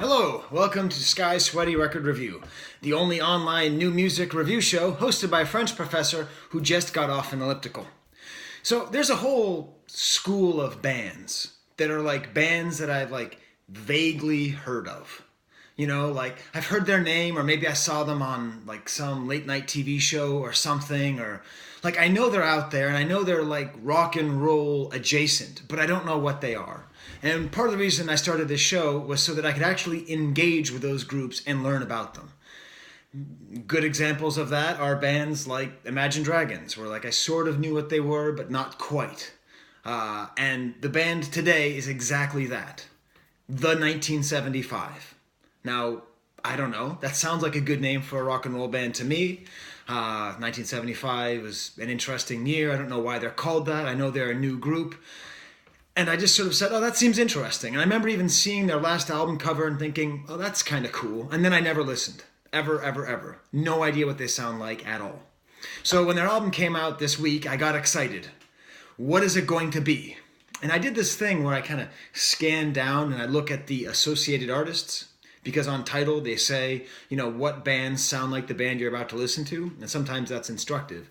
Hello, welcome to Skye Sweaty Record Review, the only online new music review show hosted by a French professor who just got off an elliptical. So there's a whole school of bands that are like bands that I've vaguely heard of. You know, like I've heard their name, or maybe I saw them on like some late night TV show or something, or like I know they're out there and I know they're like rock and roll adjacent, but I don't know what they are. And part of the reason I started this show was so that I could actually engage with those groups and learn about them. Good examples of that are bands like Imagine Dragons, where like I sort of knew what they were, but not quite. And the band today is exactly that. The 1975. Now, I don't know. That sounds like a good name for a rock and roll band to me. 1975 was an interesting year. I don't know why they're called that. I know they're a new group. And I just sort of said, oh, that seems interesting. And I remember even seeing their last album cover and thinking, oh, that's kind of cool. And then I never listened. Ever, ever, ever. No idea what they sound like at all. So when their album came out this week, I got excited. What is it going to be? And I did this thing where I kind of scan down and I look at the associated artists. Because on Tidal, they say, you know, what bands sound like the band you're about to listen to. And sometimes that's instructive.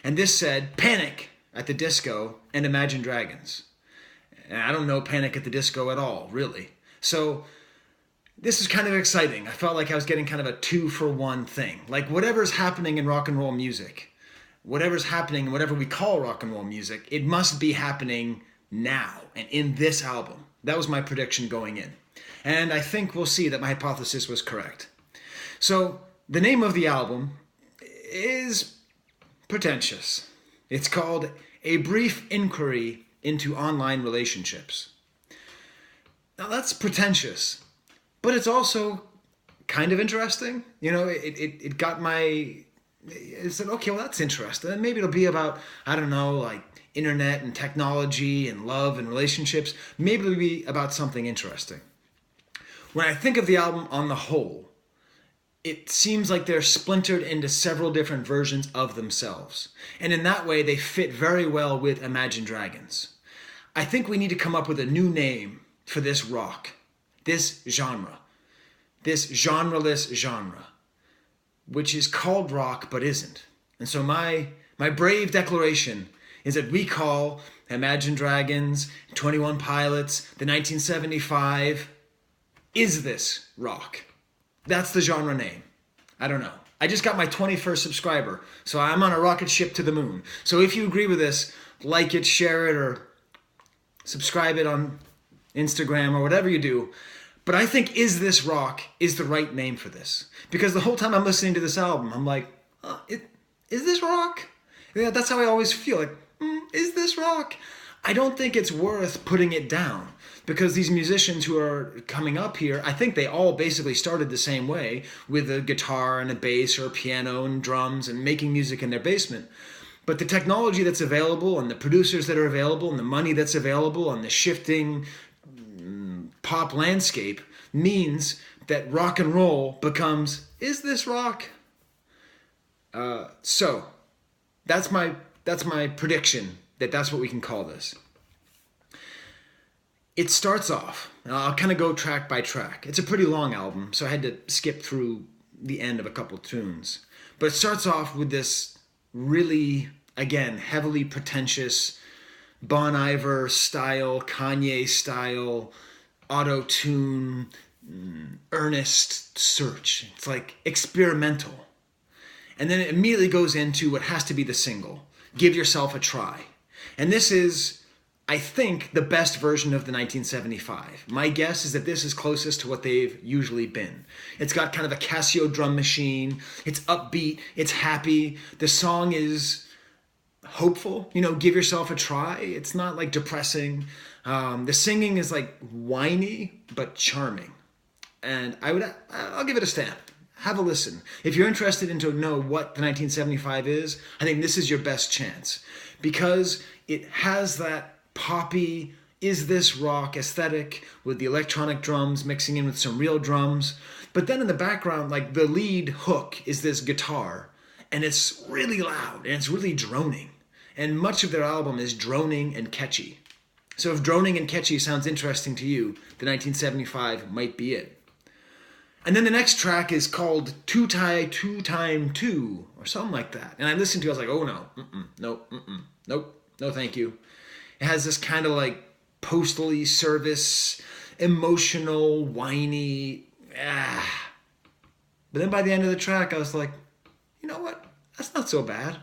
And this said, Panic at the Disco and Imagine Dragons. And I don't know Panic at the Disco at all, really. So this is kind of exciting. I felt like I was getting kind of a 2-for-1 thing. Like whatever's happening in rock and roll music, whatever's happening, whatever we call rock and roll music, it must be happening now and in this album. That was my prediction going in. And I think we'll see that my hypothesis was correct. So the name of the album is pretentious. It's called A Brief Inquiry into Online Relationships. Now that's pretentious, but it's also kind of interesting. You know, it got my, it said, okay, well that's interesting. And maybe it'll be about, I don't know, like internet and technology and love and relationships. Maybe it'll be about something interesting. When I think of the album on the whole, it seems like they're splintered into several different versions of themselves. And in that way, they fit very well with Imagine Dragons. I think we need to come up with a new name for this rock, this genre, this genreless genre, which is called rock but isn't. And so my brave declaration is that we call Imagine Dragons, 21 Pilots, the 1975, Is This Rock? That's the genre name. I don't know. I just got my 21st subscriber, so I'm on a rocket ship to the moon. So if you agree with this, like it, share it, or subscribe it on Instagram or whatever you do. But I think Is This Rock is the right name for this. Because the whole time I'm listening to this album, I'm like, is this rock? Yeah, that's how I always feel. Like, is this rock? I don't think it's worth putting it down. Because these musicians who are coming up here, I think they all basically started the same way, with a guitar and a bass or a piano and drums and making music in their basement. But the technology that's available and the producers that are available and the money that's available and the shifting pop landscape means that rock and roll becomes, is this rock? So that's my prediction that that's what we can call this. It starts off, and I'll kind of go track by track. It's a pretty long album, so I had to skip through the end of a couple tunes. But it starts off with this really, again, heavily pretentious Bon Iver style, Kanye style, auto-tune, earnest search. It's like experimental. And then it immediately goes into what has to be the single, Give Yourself a Try. And this is, I think, the best version of the 1975. My guess is that this is closest to what they've usually been. It's got kind of a Casio drum machine. It's upbeat. It's happy. The song is hopeful. You know, give yourself a try. It's not like depressing. The singing is like whiny but charming. And I'll give it a stamp. Have a listen. If you're interested in to know what the 1975 is, I think this is your best chance. Because it has that poppy, is this rock aesthetic with the electronic drums mixing in with some real drums. But then in the background, like the lead hook is this guitar, and it's really loud and it's really droning. And much of their album is droning and catchy. So if droning and catchy sounds interesting to you, the 1975 might be it. And then the next track is called Two Tie Two Time Two or something like that. And I listened to it, I was like, oh no, nope, nope, no thank you. It has this kind of like postally service, emotional, whiny, But then by the end of the track, I was like, you know what? That's not so bad.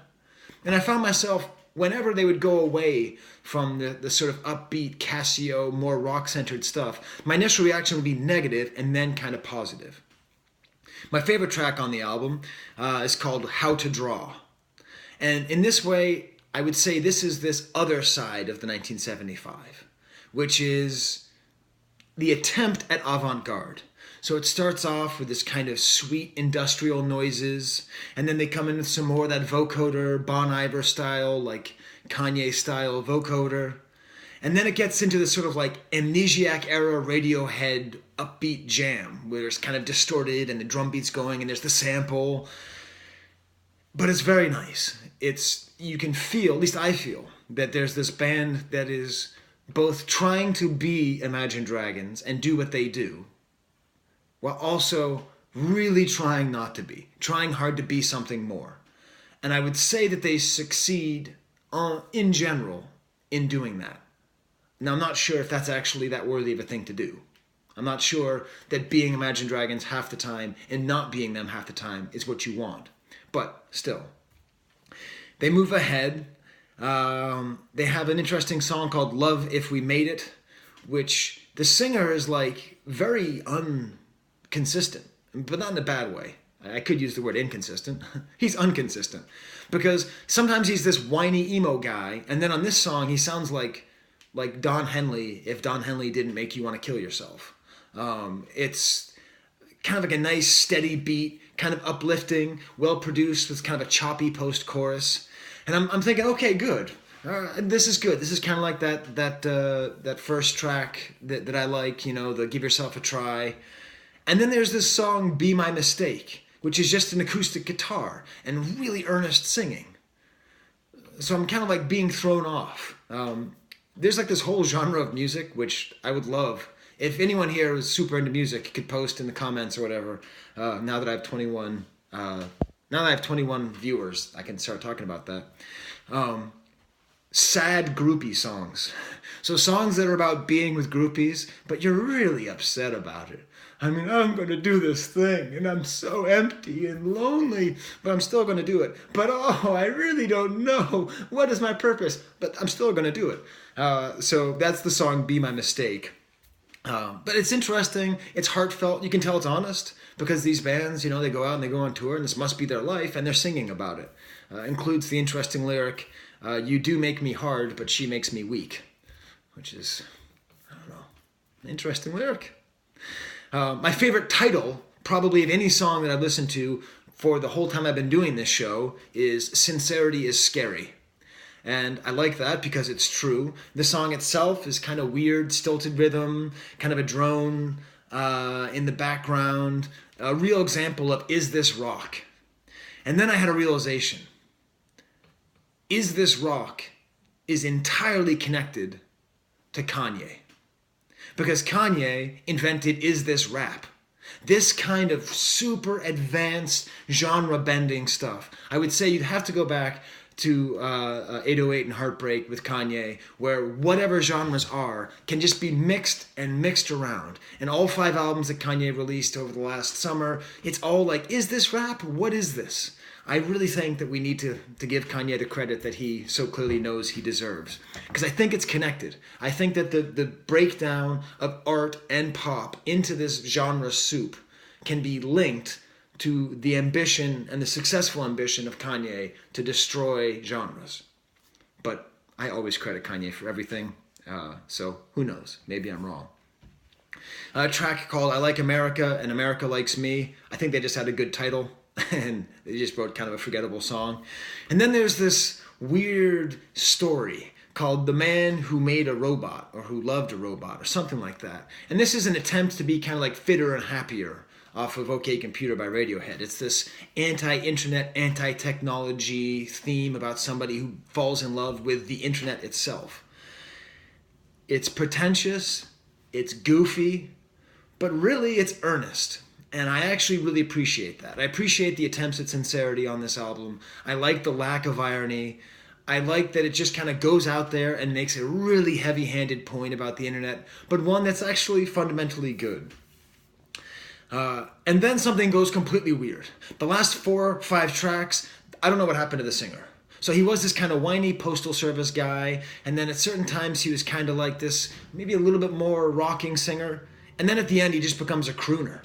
And I found myself, whenever they would go away from the sort of upbeat Casio, more rock-centered stuff, my initial reaction would be negative and then kind of positive. My favorite track on the album is called How to Draw. And in this way, I would say this is this other side of the 1975, which is the attempt at avant-garde. So it starts off with this kind of sweet industrial noises, and then they come in with some more of that vocoder, Bon Iver style, like Kanye style vocoder. And then it gets into this sort of like Amnesiac era Radiohead upbeat jam, where it's kind of distorted and the drum beat's going and there's the sample. But it's very nice. You can feel, at least I feel, that there's this band that is both trying to be Imagine Dragons and do what they do, while also really trying not to be, trying hard to be something more. And I would say that they succeed in general in doing that. Now, I'm not sure if that's actually that worthy of a thing to do. I'm not sure that being Imagine Dragons half the time and not being them half the time is what you want. But still, they move ahead. They have an interesting song called Love If We Made It, which the singer is like very inconsistent, but not in a bad way. I could use the word inconsistent. He's inconsistent because sometimes he's this whiny emo guy, and then on this song he sounds like Don Henley if Don Henley didn't make you want to kill yourself. It's kind of like a nice steady beat, kind of uplifting, well produced with kind of a choppy post chorus, and I'm thinking, okay, good. This is good. This is kind of like that first track that I like, the Give Yourself a Try. And then there's this song, Be My Mistake, which is just an acoustic guitar and really earnest singing. So I'm kind of like being thrown off. There's like this whole genre of music, which I would love. If anyone here is super into music, could post in the comments or whatever. Now that I have 21 viewers, I can start talking about that. Sad groupie songs. So songs that are about being with groupies, but you're really upset about it. I mean, I'm going to do this thing, and I'm so empty and lonely, but I'm still going to do it. But I really don't know. What is my purpose? But I'm still going to do it. So that's the song Be My Mistake. But it's interesting. It's heartfelt. You can tell it's honest because these bands, they go out and they go on tour, and this must be their life, and they're singing about it. Includes the interesting lyric, you do make me hard, but she makes me weak, which is, I don't know, an interesting lyric. My favorite title, probably of any song that I've listened to for the whole time I've been doing this show, is Sincerity is Scary. And I like that because it's true. The song itself is kind of weird, stilted rhythm, kind of a drone in the background. A real example of Is This Rock? And then I had a realization. Is This Rock is entirely connected to Kanye. Because Kanye invented Is This Rap? This kind of super advanced genre-bending stuff. I would say you'd have to go back to 808 and Heartbreak with Kanye, where whatever genres are can just be mixed and mixed around. And all 5 albums that Kanye released over the last summer, it's all like, is this rap? What is this? I really think that we need to give Kanye the credit that he so clearly knows he deserves. Because I think it's connected. I think that the breakdown of art and pop into this genre soup can be linked to the ambition and the successful ambition of Kanye to destroy genres. But I always credit Kanye for everything. So who knows? Maybe I'm wrong. A track called I Like America and America Likes Me. I think they just had a good title. And they just wrote kind of a forgettable song. And then there's this weird story called The Man Who Made a Robot, or Who Loved a Robot, or something like that. And this is an attempt to be kind of like Fitter and Happier off of OK Computer by Radiohead. It's this anti-internet, anti-technology theme about somebody who falls in love with the internet itself. It's pretentious, it's goofy, but really it's earnest. And I actually really appreciate that. I appreciate the attempts at sincerity on this album. I like the lack of irony. I like that it just kind of goes out there and makes a really heavy-handed point about the internet, but one that's actually fundamentally good. And then something goes completely weird. The last 4 or 5 tracks, I don't know what happened to the singer. So he was this kind of whiny postal service guy, and then at certain times he was kind of like this, maybe a little bit more rocking singer, and then at the end he just becomes a crooner.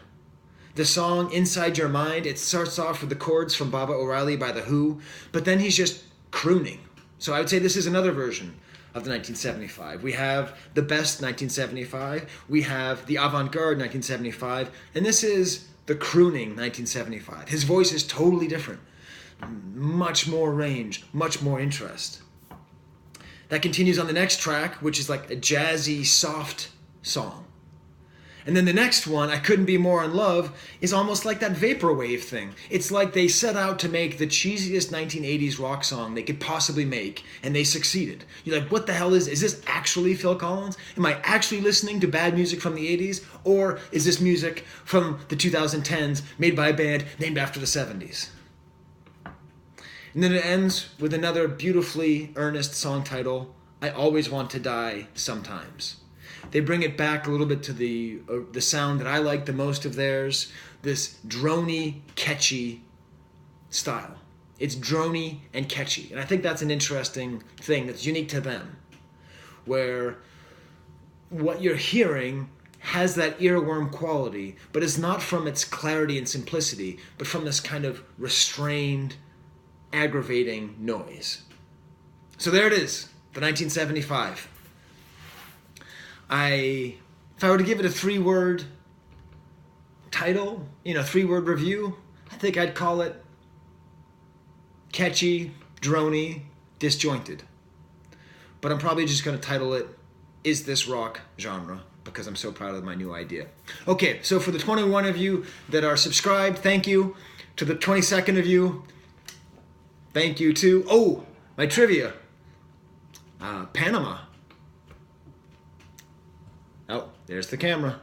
The song Inside Your Mind, it starts off with the chords from Baba O'Reilly by The Who, but then he's just crooning. So I would say this is another version of the 1975. We have the best 1975, we have the avant-garde 1975, and this is the crooning 1975. His voice is totally different. Much more range, much more interest. That continues on the next track, which is like a jazzy, soft song. And then the next one, I Couldn't Be More in Love, is almost like that vaporwave thing. It's like they set out to make the cheesiest 1980s rock song they could possibly make, and they succeeded. You're like, what the hell is this actually Phil Collins? Am I actually listening to bad music from the 80s? Or is this music from the 2010s made by a band named after the 70s? And then it ends with another beautifully earnest song title, I Always Want to Die Sometimes. They bring it back a little bit to the sound that I like the most of theirs, this drony, catchy style. It's drony and catchy. And I think that's an interesting thing that's unique to them, where what you're hearing has that earworm quality, but it's not from its clarity and simplicity, but from this kind of restrained, aggravating noise. So there it is, the 1975. If I were to give it a 3-word title, 3-word review, I think I'd call it catchy, drony, disjointed. But I'm probably just going to title it, Is This Rock Genre? Because I'm so proud of my new idea. Okay, so for the 21 of you that are subscribed, thank you. To the 22nd of you, thank you too. Oh, my trivia. Panama. Oh, there's the camera.